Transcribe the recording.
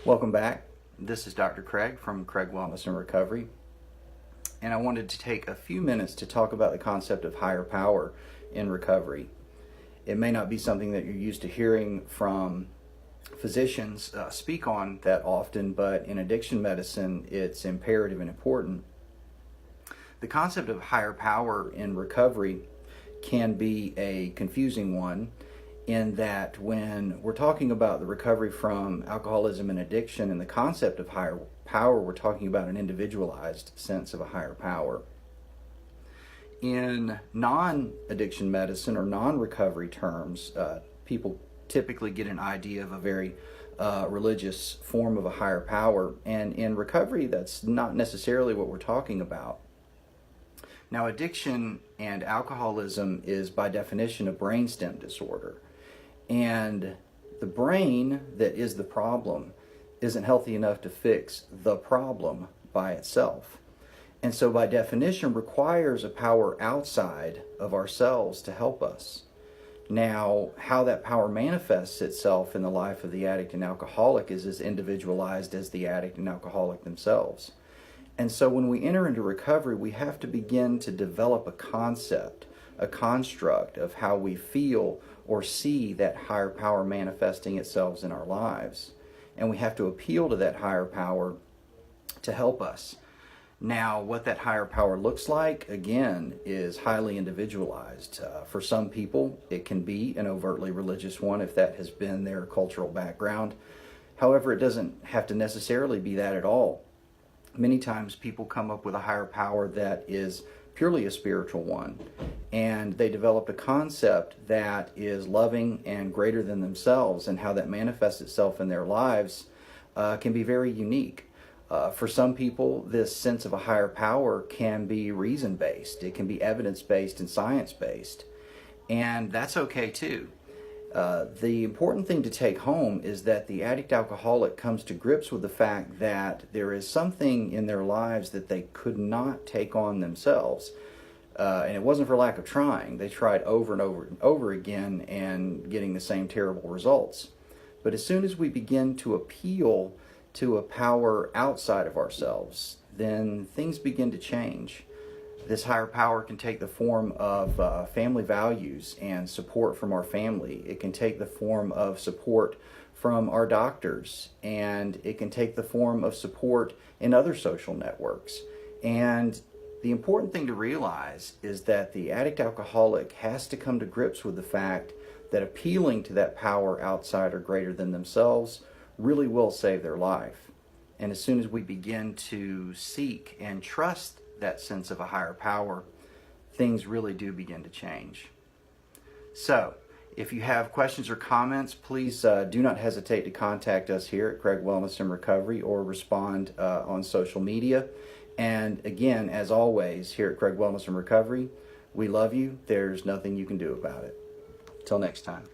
Welcome back. This is Dr. Craig from Craig Wellness and Recovery, and I wanted to take a few minutes to talk about the concept of higher power in recovery. It may not be something that you're used to hearing from physicians speak on that often, but in addiction medicine, it's imperative and important. The concept of higher power in recovery can be a confusing one, in that when we're talking about the recovery from alcoholism and addiction and the concept of higher power, we're talking about an individualized sense of a higher power. In non-addiction medicine or non-recovery terms, people typically get an idea of a very religious form of a higher power, and in recovery, that's not necessarily what we're talking about. Now, addiction and alcoholism is by definition a brainstem disorder. And the brain that is the problem isn't healthy enough to fix the problem by itself. And so by definition requires a power outside of ourselves to help us. Now, how that power manifests itself in the life of the addict and alcoholic is as individualized as the addict and alcoholic themselves. And so when we enter into recovery, we have to begin to develop a concept, a construct of how we feel or see that higher power manifesting itself in our lives. And we have to appeal to that higher power to help us. Now, what that higher power looks like, again, is highly individualized. For some people, it can be an overtly religious one if that has been their cultural background. However, it doesn't have to necessarily be that at all. Many times people come up with a higher power that is purely a spiritual one, and they develop a concept that is loving and greater than themselves, and how that manifests itself in their lives can be very unique. For some people, this sense of a higher power can be reason-based, it can be evidence-based and science-based, and that's okay too. The important thing to take home is that the addict alcoholic comes to grips with the fact that there is something in their lives that they could not take on themselves. And it wasn't for lack of trying. They tried over and over and over again and getting the same terrible results. But as soon as we begin to appeal to a power outside of ourselves, then things begin to change. This higher power can take the form of family values and support from our family. It can take the form of support from our doctors, and it can take the form of support in other social networks. And the important thing to realize is that the addict alcoholic has to come to grips with the fact that appealing to that power outside or greater than themselves really will save their life. And as soon as we begin to seek and trust that sense of a higher power, things really do begin to change. So, if you have questions or comments, please do not hesitate to contact us here at Craig Wellness and Recovery, or respond on social media. And again, as always, here at Craig Wellness and Recovery, we love you. There's nothing you can do about it. Till next time.